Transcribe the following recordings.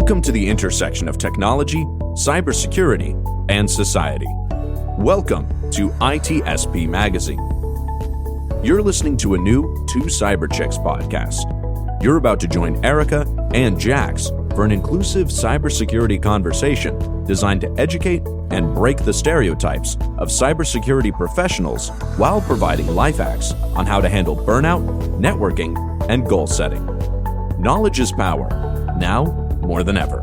Welcome to the intersection of technology, cybersecurity, and society. Welcome to ITSP Magazine. You're listening to a new Two Cyber Chicks podcast. You're about to join Erika and Jax for an inclusive cybersecurity conversation designed to educate and break the stereotypes of cybersecurity professionals while providing life hacks on how to handle burnout, networking, and goal setting. Knowledge is power, now more than ever.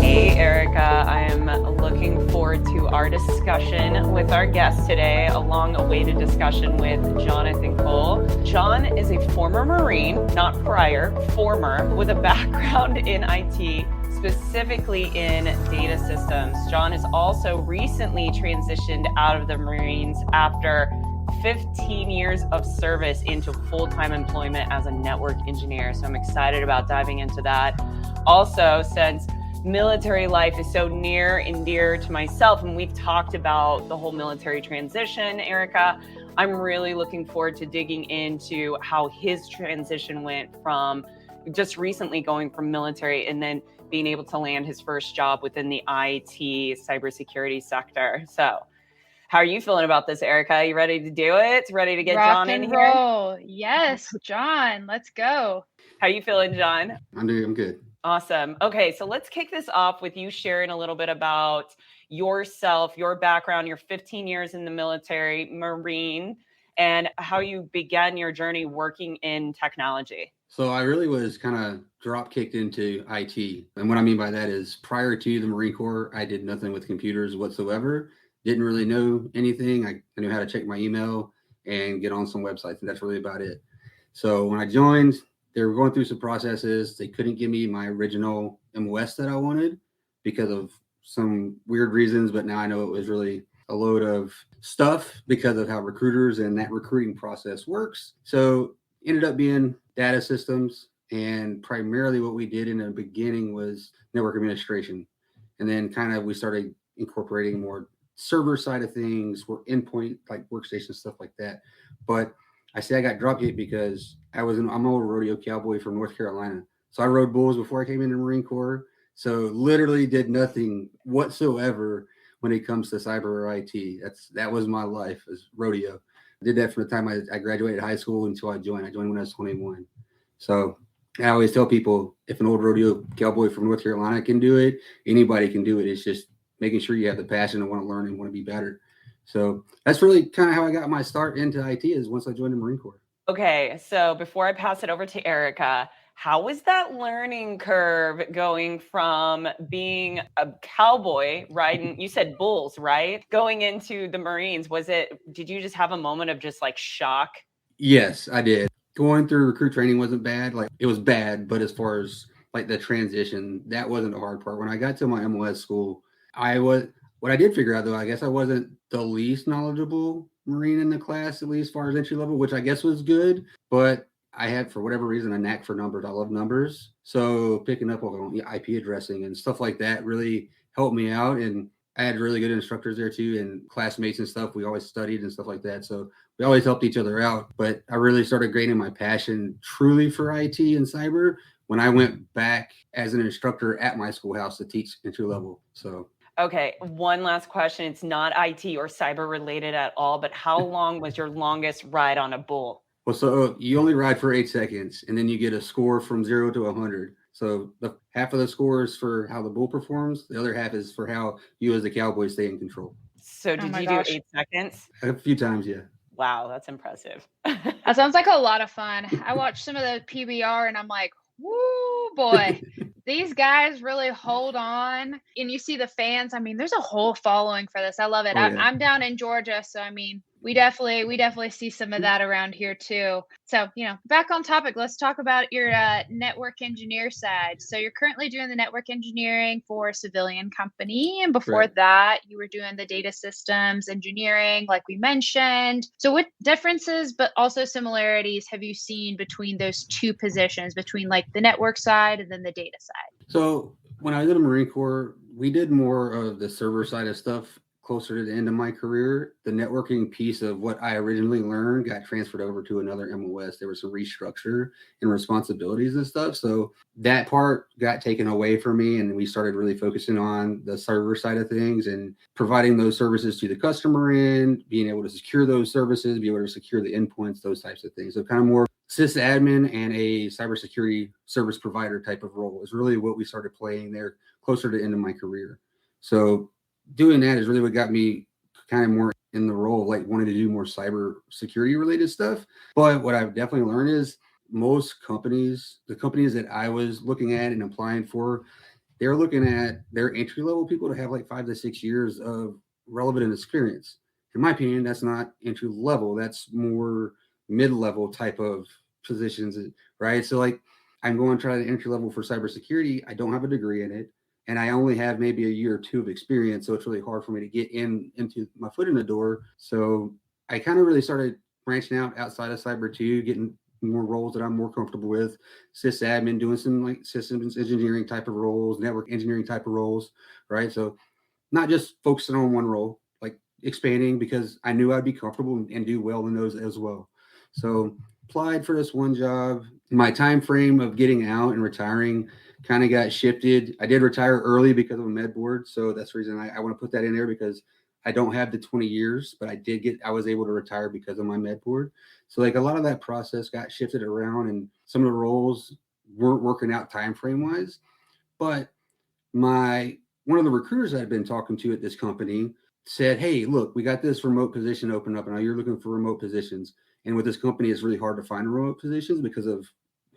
Hey, Erika. I am looking forward to our discussion with our guest today, a long-awaited discussion with Jonathan Cole. John is a former Marine, not prior, former, with a background in IT, specifically in data systems. John has also recently transitioned out of the Marines after 15 years of service into full-time employment as a network engineer. So I'm excited about diving into that. Also, since military life is so near and dear to myself, and we've talked about the whole military transition, Erika, I'm really looking forward to digging into how his transition went from just recently going from military and then being able to land his first job within the IT cybersecurity sector. So how are you feeling about this, Erika? You ready to do it? Ready to get John in here? Roll. Yes, John, let's go. How you feeling, John? I'm good. Awesome. Okay, so let's kick this off with you sharing a little bit about yourself, your background, your 15 years in the military, Marine, and how you began your journey working in technology. So I really was kind of drop kicked into IT. And what I mean by that is prior to the Marine Corps, I did nothing with computers whatsoever. Didn't really know anything. I knew how to check my email and get on some websites, and that's really about it. So when I joined, they were going through some processes. They couldn't give me my original MOS that I wanted because of some weird reasons, but now I know it was really a load of stuff because of how recruiters and that recruiting process works. So ended up being data systems, and primarily what we did in the beginning was network administration. And then kind of we started incorporating more server side of things, or endpoint like workstation stuff like that. But I say I got drop kicked because I'm an old rodeo cowboy from North Carolina. So I rode bulls before I came into the Marine Corps. So literally did nothing whatsoever when it comes to cyber or IT. That was my life, as rodeo. I did that from the time I graduated high school until I joined. I joined when I was 21. So I always tell people, if an old rodeo cowboy from North Carolina can do it, anybody can do it. It's just making sure you have the passion and want to learn and want to be better. So that's really kind of how I got my start into IT, is once I joined the Marine Corps. Okay, so before I pass it over to Erika, how was that learning curve going from being a cowboy riding, you said bulls, right? Going into the Marines, did you just have a moment of just like shock? Yes, I did. Going through recruit training wasn't bad. Like, it was bad, but as far as like the transition, that wasn't the hard part. When I got to my MOS school, what I did figure out though, I guess I wasn't the least knowledgeable Marine in the class, at least as far as entry level, which I guess was good, but I had, for whatever reason, a knack for numbers. I love numbers. So picking up on IP addressing and stuff like that really helped me out. And I had really good instructors there too, and classmates and stuff. We always studied and stuff like that. So we always helped each other out. But I really started gaining my passion truly for IT and cyber when I went back as an instructor at my schoolhouse to teach entry level. So. Okay, one last question. It's not IT or cyber related at all, but how long was your longest ride on a bull? Well, so you only ride for 8 seconds, and then you get a score from 0 to 100. So the half of the score is for how the bull performs. The other half is for how you as the cowboy stay in control. So did you do 8 seconds? A few times, yeah. Wow, that's impressive. That sounds like a lot of fun. I watched some of the PBR and I'm like, woo, boy. These guys really hold on. And you see the fans. I mean, there's a whole following for this. I love it. Oh, yeah. I'm down in Georgia. So, I mean, we definitely see some of that around here too. So, back on topic, let's talk about your network engineer side. So you're currently doing the network engineering for a civilian company. And before that, you were doing the data systems engineering, like we mentioned. So what differences, but also similarities have you seen between those two positions, between like the network side and then the data side? So when I was in the Marine Corps, we did more of the server side of stuff closer to the end of my career, the networking piece of what I originally learned got transferred over to another MOS. There was some restructure and responsibilities and stuff. So that part got taken away from me, and we started really focusing on the server side of things and providing those services to the customer end, being able to secure those services, be able to secure the endpoints, those types of things. So kind of more sysadmin and a cybersecurity service provider type of role is really what we started playing there closer to the end of my career. So doing that is really what got me kind of more in the role of like wanting to do more cyber security related stuff. But what I've definitely learned is most companies, the companies that I was looking at and applying for, they're looking at their entry level people to have like 5 to 6 years of relevant experience. In my opinion, that's not entry level. That's more mid-level type of positions, right? So like I'm going to try the entry level for cybersecurity. I don't have a degree in it, and I only have maybe a year or two of experience. So it's really hard for me to get into my foot in the door. So I kind of really started branching out outside of cyber too, getting more roles that I'm more comfortable with, sysadmin, doing some like systems engineering type of roles, network engineering type of roles, right? So not just focusing on one role, like expanding because I knew I'd be comfortable and do well in those as well. So applied for this one job. My time frame of getting out and retiring kind of got shifted. I did retire early because of a med board. So that's the reason I want to put that in there, because I don't have the 20 years, but I was able to retire because of my med board. So like a lot of that process got shifted around, and some of the roles weren't working out time frame wise. But one of the recruiters I'd been talking to at this company said, "Hey, look, we got this remote position open up, and now you're looking for remote positions. And with this company, it's really hard to find remote positions because of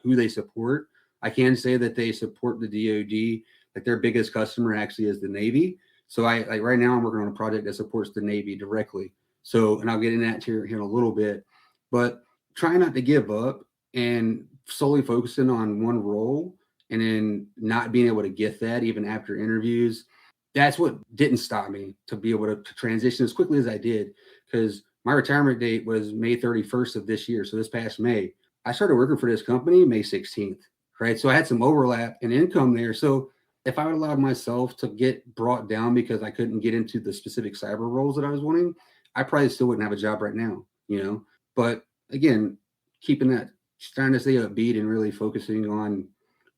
who they support. I can say that they support the DoD. Like their biggest customer actually is the Navy. So I like right now I'm working on a project that supports the Navy directly. So, and I'll get into that here in a little bit, but try not to give up and solely focusing on one role and then not being able to get that even after interviews. That's what didn't stop me to be able to transition as quickly as I did, because my retirement date was May 31st of this year. So this past May, I started working for this company May 16th, right? So I had some overlap in income there. So if I would allow myself to get brought down because I couldn't get into the specific cyber roles that I was wanting, I probably still wouldn't have a job right now, But again, keeping that, trying to stay upbeat and really focusing on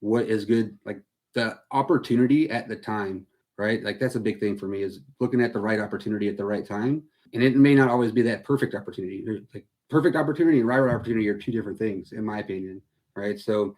what is good, like the opportunity at the time, right? Like that's a big thing for me, is looking at the right opportunity at the right time. And it may not always be that perfect opportunity. Like perfect opportunity and right opportunity are two different things, in my opinion, right? So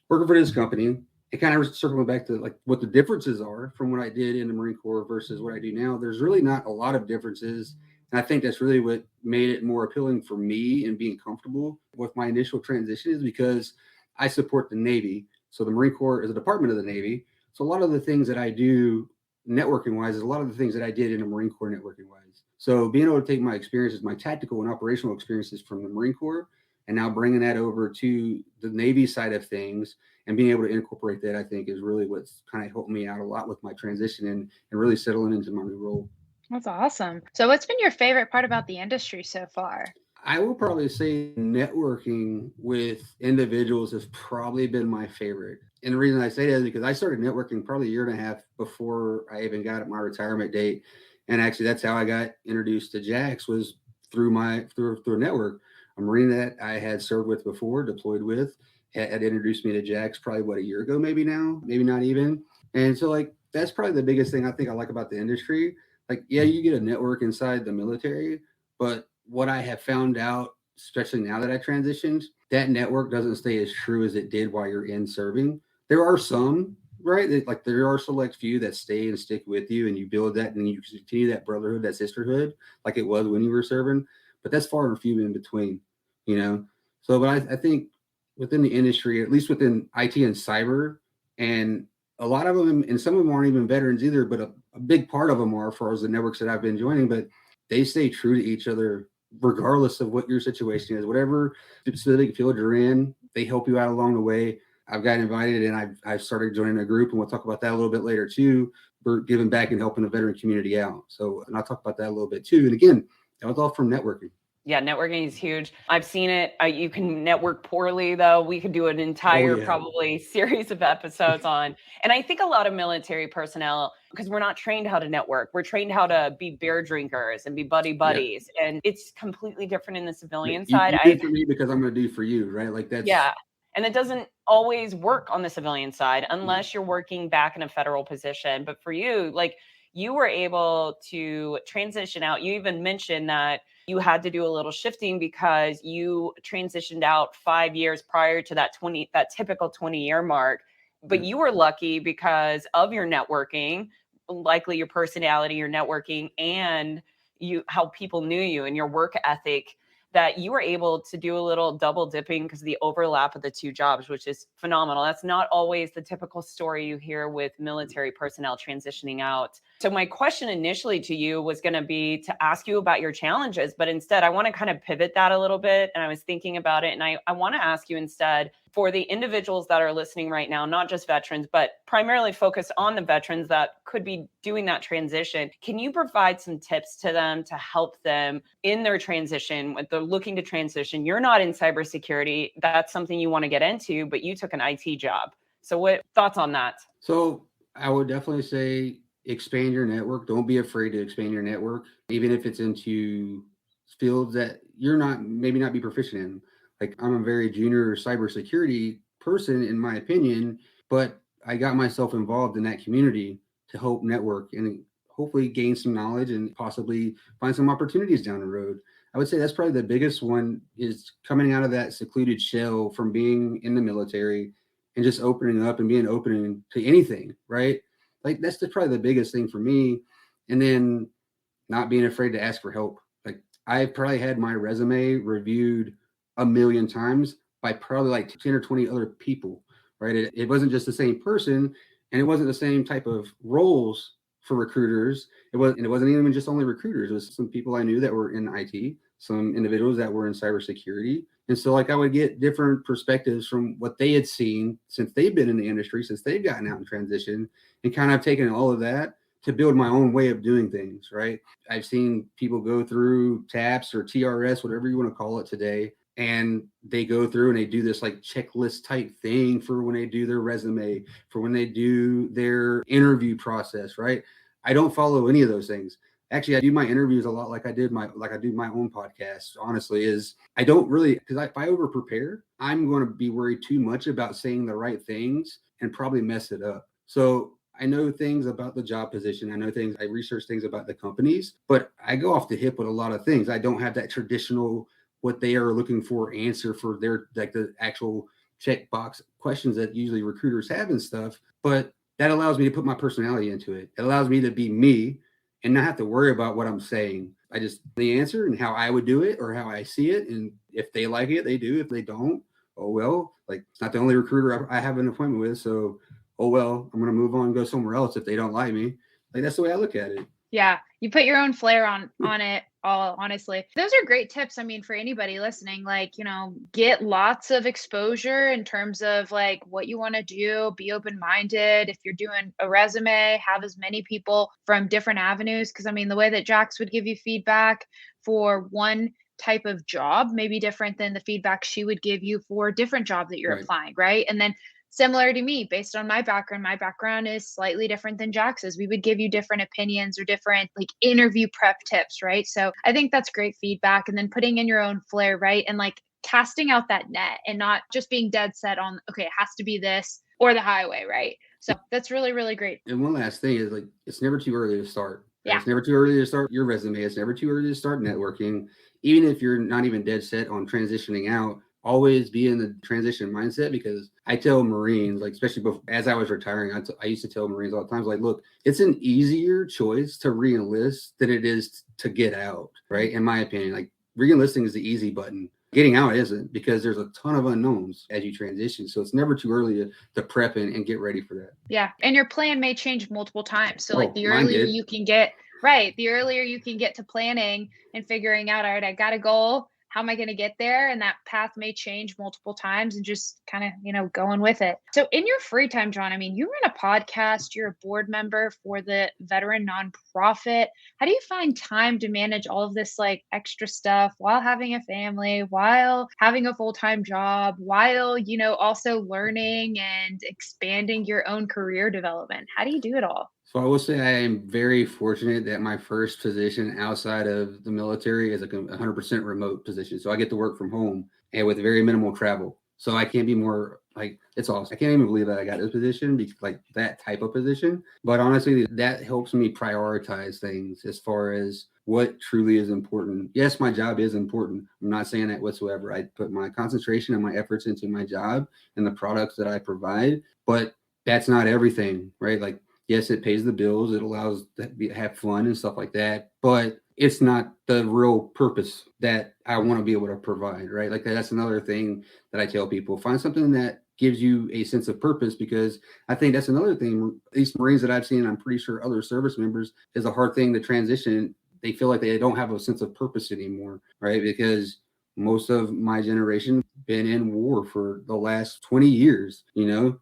working for this company, it kind of circling back to like what the differences are from what I did in the Marine Corps versus what I do now. There's really not a lot of differences. And I think that's really what made it more appealing for me and being comfortable with my initial transition, is because I support the Navy. So the Marine Corps is a department of the Navy. So a lot of the things that I do networking wise is a lot of the things that I did in the Marine Corps networking wise. So being able to take my experiences, my tactical and operational experiences from the Marine Corps, and now bringing that over to the Navy side of things and being able to incorporate that, I think is really what's kind of helped me out a lot with my transition and really settling into my new role. That's awesome. So what's been your favorite part about the industry so far? I will probably say networking with individuals has probably been my favorite. And the reason I say that is because I started networking probably a year and a half before I even got my retirement date. And actually that's how I got introduced to Jax, was through a network. A Marine that I had served with before, deployed with, had introduced me to Jax probably a year ago, maybe now, maybe not even. And so like, that's probably the biggest thing I think I like about the industry. Like, yeah, you get a network inside the military, but what I have found out, especially now that I transitioned, that network doesn't stay as true as it did while you're in serving. There are some, right? Like there are select few that stay and stick with you, and you build that and you continue that brotherhood, that sisterhood, like it was when you were serving. But that's far and few in between, So, but I think within the industry, at least within IT and cyber, and a lot of them, and some of them aren't even veterans either, but a big part of them are, as far as the networks that I've been joining, but they stay true to each other regardless of what your situation is, whatever specific field you're in, they help you out along the way. I've gotten invited and I've started joining a group, and we'll talk about that a little bit later too. We're giving back and helping the veteran community out. So, and I'll talk about that a little bit too. And again, that was all from networking. Yeah, networking is huge. I've seen it. You can network poorly, though. We could do an entire probably series of episodes on. And I think a lot of military personnel because we're not trained how to network. We're trained how to be beer drinkers and be buddies. Yeah. And it's completely different in the civilian side. You do for me because I'm going to do for you, right? Like that's... Yeah. And it doesn't always work on the civilian side unless you're working back in a federal position. But for you, like you were able to transition out. You even mentioned that you had to do a little shifting because you transitioned out 5 years prior to that typical 20-year mark. But you were lucky because of your networking, likely your personality, your networking, and how people knew you and your work ethic, that you were able to do a little double dipping because of the overlap of the two jobs, which is phenomenal. That's not always the typical story you hear with military personnel transitioning out. So my question initially to you was going to be to ask you about your challenges, but instead I want to kind of pivot that a little bit. And I was thinking about it, and I want to ask you instead, for the individuals that are listening right now, not just veterans, but primarily focus on the veterans that could be doing that transition. Can you provide some tips to them to help them in their transition when they're looking to transition? You're not in cybersecurity. That's something you want to get into, but you took an IT job. So what thoughts on that? So I would definitely say expand your network. Don't be afraid to expand your network, even if it's into fields that you're maybe not be proficient in. Like I'm a very junior cybersecurity person, in my opinion, but I got myself involved in that community to help network and hopefully gain some knowledge and possibly find some opportunities down the road. I would say that's probably the biggest one, is coming out of that secluded shell from being in the military and just opening up and being open to anything, right? Like that's probably the biggest thing for me. And then not being afraid to ask for help. Like I've probably had my resume reviewed 1,000,000 times by probably like 10 or 20 other people, right? It wasn't just the same person, and it wasn't the same type of roles for recruiters. It wasn't even just only recruiters. It was some people I knew that were in IT, some individuals that were in cybersecurity. And so like I would get different perspectives from what they had seen since they've been in the industry, since they've gotten out in transition, and kind of taken all of that to build my own way of doing things, right? I've seen people go through TAPS or TRS, whatever you want to call it today, and they go through and they do this like checklist type thing for when they do their resume, for when they do their interview process, right? I don't follow any of those things. Actually, I do my interviews a lot like I do my own podcast, honestly, is I don't really, because if I over prepare, I'm going to be worried too much about saying the right things and probably mess it up. So I know things about the job position. I research things about the companies, but I go off the hip with a lot of things. I don't have that traditional what they are looking for answer for their, like the actual checkbox questions that usually recruiters have and stuff. But that allows me to put my personality into it. It allows me to be me and not have to worry about what I'm saying. I just the answer and how I would do it or how I see it. And if they like it, they do. If they don't, oh, well, like it's not the only recruiter I have an appointment with. So, oh, well, I'm going to move on and go somewhere else if they don't like me. Like that's the way I look at it. Yeah. You put your own flair on it all, honestly. Those are great tips. I mean, for anybody listening, like, get lots of exposure in terms of like what you want to do, be open-minded. If you're doing a resume, have as many people from different avenues. Cause I mean, the way that Jax would give you feedback for one type of job may be different than the feedback she would give you for a different job that you're applying. Right. And then similar to me, based on my background is slightly different than Jax's. We would give you different opinions or different like interview prep tips, right? So I think that's great feedback. And then putting in your own flair, right? And like casting out that net and not just being dead set on, okay, it has to be this or the highway, right? So that's really, really great. And one last thing is like, it's never too early to start. Yeah. It's never too early to start your resume. It's never too early to start networking. Even if you're not even dead set on transitioning out, always be in the transition mindset, because I tell Marines, like, especially as I was retiring, I used to tell Marines all the time, like, look, it's an easier choice to re-enlist than it is to get out, right? In my opinion, like re-enlisting is the easy button. Getting out isn't, because there's a ton of unknowns as you transition. So it's never too early to prep and get ready for that. Yeah. And your plan may change multiple times. So like the earlier you can get, the earlier you can get to planning and figuring out, all right, I got a goal. How am I going to get there? And that path may change multiple times, and just kind of, going with it. So in your free time, John, I mean, you run a podcast, you're a board member for the veteran nonprofit. How do you find time to manage all of this like extra stuff while having a family, while having a full-time job, while, also learning and expanding your own career development? How do you do it all? So I will say I am very fortunate that my first position outside of the military is a 100% remote position. So I get to work from home and with very minimal travel. So I can't be more like, it's awesome. I can't even believe that I got this position, like that type of position. But honestly, that helps me prioritize things as far as what truly is important. Yes, my job is important. I'm not saying that whatsoever. I put my concentration and my efforts into my job and the products that I provide, but that's not everything, right? Like, yes, it pays the bills. It allows to have fun and stuff like that. But it's not the real purpose that I want to be able to provide, right? Like that's another thing that I tell people. Find something that gives you a sense of purpose, because I think that's another thing. These Marines that I've seen, I'm pretty sure other service members, is a hard thing to transition. They feel like they don't have a sense of purpose anymore, right? Because most of my generation been in war for the last 20 years.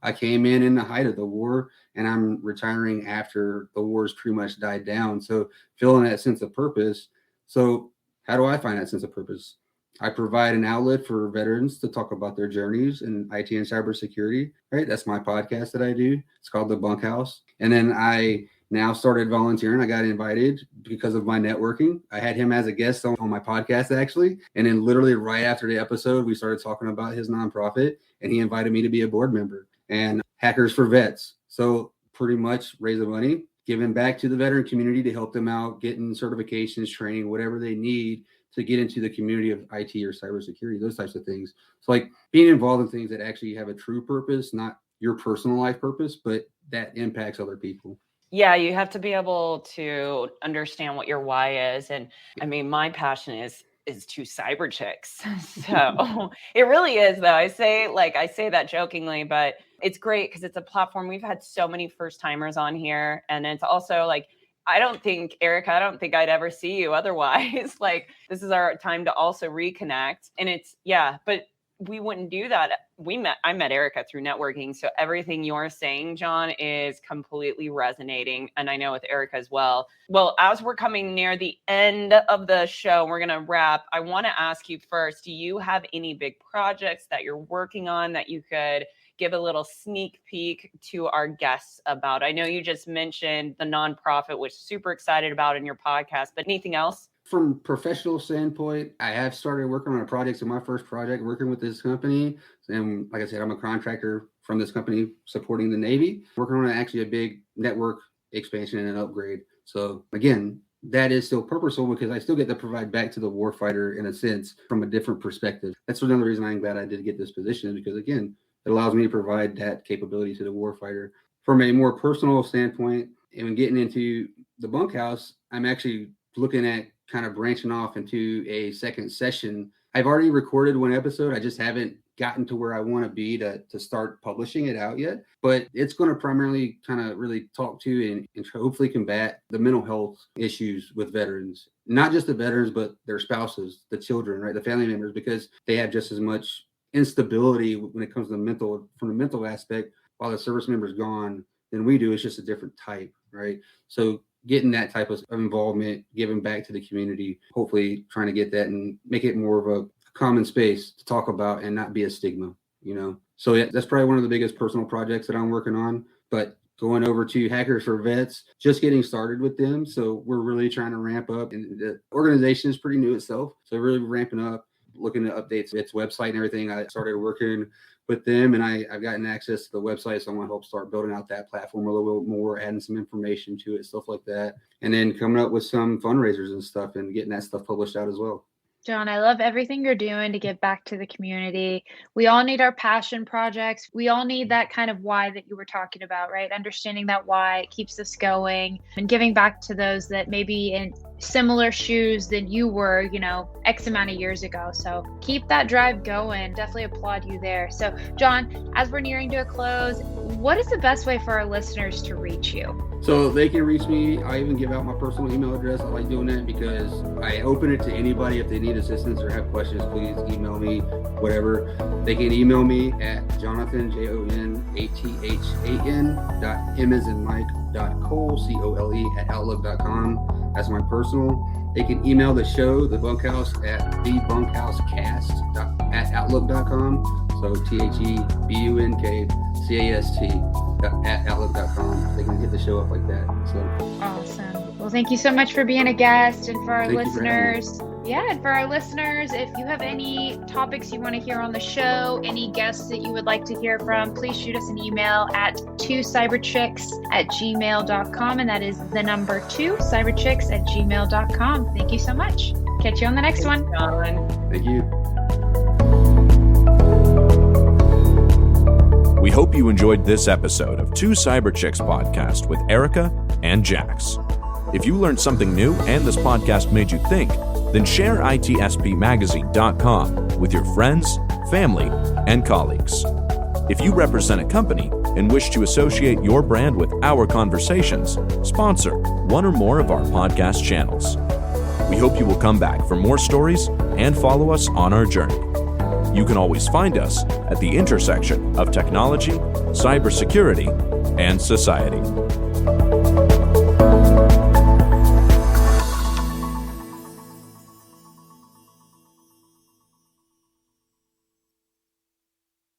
I came in the height of the war, and I'm retiring after the war's pretty much died down. So feeling that sense of purpose. So how do I find that sense of purpose? I provide an outlet for veterans to talk about their journeys in IT and cybersecurity, right? That's my podcast that I do. It's called The Bunkhouse. And then I now started volunteering. I got invited because of my networking. I had him as a guest on my podcast, actually. And then literally right after the episode, we started talking about his nonprofit, and he invited me to be a board member and Hackers for Vets. So pretty much raise the money, giving back to the veteran community to help them out, getting certifications, training, whatever they need to get into the community of IT or cybersecurity, those types of things. So like being involved in things that actually have a true purpose, not your personal life purpose, but that impacts other people. Yeah, you have to be able to understand what your why is. And I mean, my passion is to cyber chicks. So it really is, though. I say that jokingly, but it's great because it's a platform. We've had so many first timers on here. And it's also like, Erika, I don't think I'd ever see you otherwise. Like, this is our time to also reconnect. And but we wouldn't do that. I met Erika through networking. So everything you're saying, John, is completely resonating. And I know with Erika as well. Well, as we're coming near the end of the show, we're going to wrap. I want to ask you first, do you have any big projects that you're working on that you could give a little sneak peek to our guests about? I know you just mentioned the nonprofit, which super excited about in your podcast, but anything else? From a professional standpoint, I have started working on a project. So my first project working with this company, and like I said, I'm a contractor from this company supporting the Navy, working on actually a big network expansion and an upgrade. So again, that is still purposeful because I still get to provide back to the warfighter in a sense from a different perspective. That's another reason I'm glad I did get this position, because again, it allows me to provide that capability to the warfighter. From a more personal standpoint, and getting into the bunkhouse, I'm actually looking at kind of branching off into a second session. I've already recorded one episode. I just haven't gotten to where I want to be to start publishing it out yet. But it's going to primarily kind of really talk to and hopefully combat the mental health issues with veterans. Not just the veterans, but their spouses, the children, right? The family members, because they have just as much instability when it comes to from the mental aspect while the service member's gone than we do. It's just a different type, right? So getting that type of involvement, giving back to the community, hopefully trying to get that and make it more of a common space to talk about and not be a stigma, So yeah, that's probably one of the biggest personal projects that I'm working on. But going over to Hackers for Vets, just getting started with them. So we're really trying to ramp up, and the organization is pretty new itself. So really ramping up, looking to update its website and everything. I started working with them, and I've gotten access to the website, so I want to help start building out that platform a little bit more, adding some information to it, stuff like that, and then coming up with some fundraisers and stuff and getting that stuff published out as well. John, I love everything you're doing to give back to the community. We all need our passion projects. We all need that kind of why that you were talking about, right? Understanding that why it keeps us going and giving back to those that may be in similar shoes than you were, X amount of years ago. So keep that drive going. Definitely applaud you there. So John, as we're nearing to a close, what is the best way for our listeners to reach you? So they can reach me. I even give out my personal email address. I like doing that because I open it to anybody. If they need assistance or have questions, please email me, whatever. They can email me at Jonathan, JONATHAN.M@Cole, COLE, @outlook.com. That's my personal. They can email the show, The Bunkhouse, at thebunkhouseCast@outlook.com. So THEBUNKCAST. at outlook.com. They can get the show up like that. So Awesome. Well, thank you so much for being a guest, and for our Thank you for having me. listeners. Yeah, and for our listeners, if you have any topics you want to hear on the show, any guests that you would like to hear from, please shoot us an email at 2cyberchicks@gmail.com, and that is the number 2cyberchicks@gmail.com. Thank you so much. Catch you on the next one. John. Thank you. We hope you enjoyed this episode of Two Cyber Chicks podcast with Erika and Jax. If you learned something new and this podcast made you think, then share itspmagazine.com with your friends, family, and colleagues. If you represent a company and wish to associate your brand with our conversations, sponsor one or more of our podcast channels. We hope you will come back for more stories and follow us on our journey. You can always find us at the intersection of technology, cybersecurity, and society.